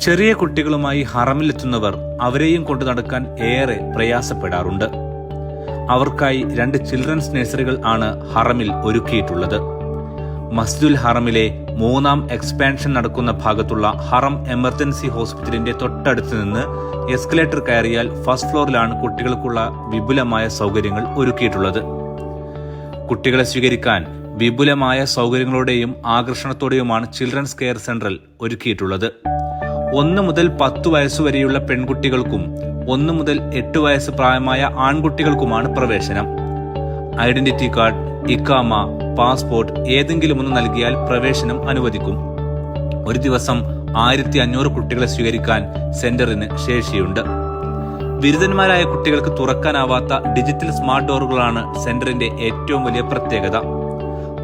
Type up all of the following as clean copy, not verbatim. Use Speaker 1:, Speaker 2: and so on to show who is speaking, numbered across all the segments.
Speaker 1: ചെറിയ കുട്ടികളുമായി ഹറമിലെത്തുന്നവർ അവരെയും കൊണ്ട് നടക്കാൻ ഏറെ പ്രയാസപ്പെടാറുണ്ട്. അവർക്കായി 2 ചിൽഡ്രൻസ് നഴ്സറികൾ ആണ് ഹറമിൽ ഒരുക്കിയിട്ടുള്ളത്. മസ്ജിദുൽ ഹറമിലെ 3ാം എക്സ്പാൻഷൻ നടക്കുന്ന ഭാഗത്തുള്ള ഹറം എമർജൻസി ഹോസ്പിറ്റലിന്റെ തൊട്ടടുത്ത് നിന്ന് എസ്കലേറ്റർ കയറിയാൽ ഫസ്റ്റ് ഫ്ലോറിലാണ് കുട്ടികൾക്കുള്ള വിപുലമായ സൗകര്യങ്ങൾ ഒരുക്കിയിട്ടുള്ളത്. കുട്ടികളെ സ്വീകരിക്കാൻ വിപുലമായ സൗകര്യങ്ങളോടെയും ആകർഷണത്തോടെയുമാണ് ചിൽഡ്രൻസ് കെയർ സെന്ററിൽ ഒരുക്കിയിട്ടുള്ളത്. 1 മുതൽ 10 വയസ്സുവരെയുള്ള പെൺകുട്ടികൾക്കും 1 മുതൽ 8 വയസ്സ് പ്രായമായ ആൺകുട്ടികൾക്കുമാണ് പ്രവേശനം. ഐഡന്റിറ്റി കാർഡ്, ഇക്കാമ, പാസ്പോർട്ട് ഏതെങ്കിലും ഒന്ന് നൽകിയാൽ പ്രവേശനം അനുവദിക്കും. ഒരു ദിവസം 1500 കുട്ടികളെ സ്വീകരിക്കാൻ സെന്ററിന് ശേഷിയുണ്ട്. ബിരുദന്മാരായ കുട്ടികൾക്ക് തുറക്കാനാവാത്ത ഡിജിറ്റൽ സ്മാർട്ട് ഡോറുകളാണ് സെന്ററിന്റെ ഏറ്റവും വലിയ പ്രത്യേകത.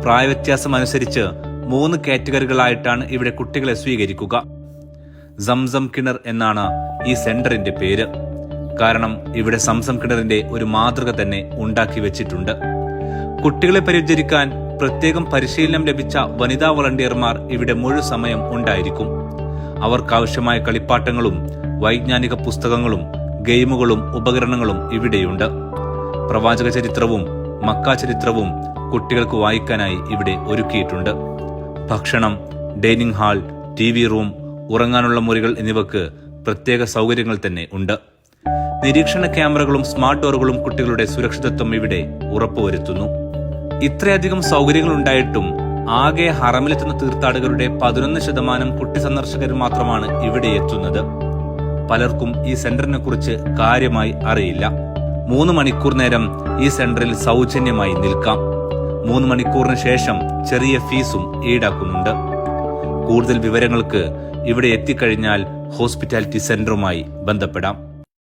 Speaker 1: പ്രായവ്യത്യാസം അനുസരിച്ച് 3 കാറ്റഗറികളായിട്ടാണ് ഇവിടെ കുട്ടികളെ സ്വീകരിക്കുക. സംസം കിണർ എന്നാണ് ഈ സെന്ററിന്റെ പേര്. കാരണം ഇവിടെ സംസം കിണറിന്റെ ഒരു മാതൃക തന്നെ ഉണ്ടാക്കി വെച്ചിട്ടുണ്ട്. കുട്ടികളെ പരിചരിക്കാൻ പ്രത്യേകം പരിശീലനം ലഭിച്ച വനിതാ വളണ്ടിയർമാർ ഇവിടെ മുഴുവൻ സമയം ഉണ്ടായിരിക്കും. അവർക്കാവശ്യമായ കളിപ്പാട്ടങ്ങളും വൈജ്ഞാനിക പുസ്തകങ്ങളും ഗെയിമുകളും ഉപകരണങ്ങളും ഇവിടെയുണ്ട്. പ്രവാചക ചരിത്രവും മക്ക ചരിത്രവും കുട്ടികൾക്ക് വായിക്കാനായി ഇവിടെ ഒരുക്കിയിട്ടുണ്ട്. ഭക്ഷണം, ഡൈനിങ് ഹാൾ, TV റൂം, ഉറങ്ങാനുള്ള മുറികൾ എന്നിവക്ക് പ്രത്യേക സൗകര്യങ്ങൾ തന്നെ ഉണ്ട്. നിരീക്ഷണ ക്യാമറകളും സ്മാർട്ട് ഡോറുകളും കുട്ടികളുടെ സുരക്ഷിതത്വം ഇവിടെ ഉറപ്പുവരുത്തുന്നു. ഇത്രയധികം സൗകര്യങ്ങൾ ഉണ്ടായിട്ടും ആകെ ഹറമിലെത്തുന്ന തീർത്ഥാടകരുടെ 11% കുട്ടി സന്ദർശകർ മാത്രമാണ് ഇവിടെ എത്തുന്നത്. പലർക്കും ഈ സെന്ററിനെ കുറിച്ച് കാര്യമായി അറിയില്ല. 3 മണിക്കൂർ നേരം ഈ സെന്ററിൽ സൗജന്യമായി നിൽക്കാം. 3 മണിക്കൂറിന് ശേഷം ചെറിയ ഫീസും ഈടാക്കുന്നുണ്ട്. കൂടുതൽ വിവരങ്ങൾക്ക് ഇവിടെ എത്തിക്കഴിഞ്ഞാൽ ഹോസ്പിറ്റാലിറ്റി സെന്ററുമായി ബന്ധപ്പെടാം.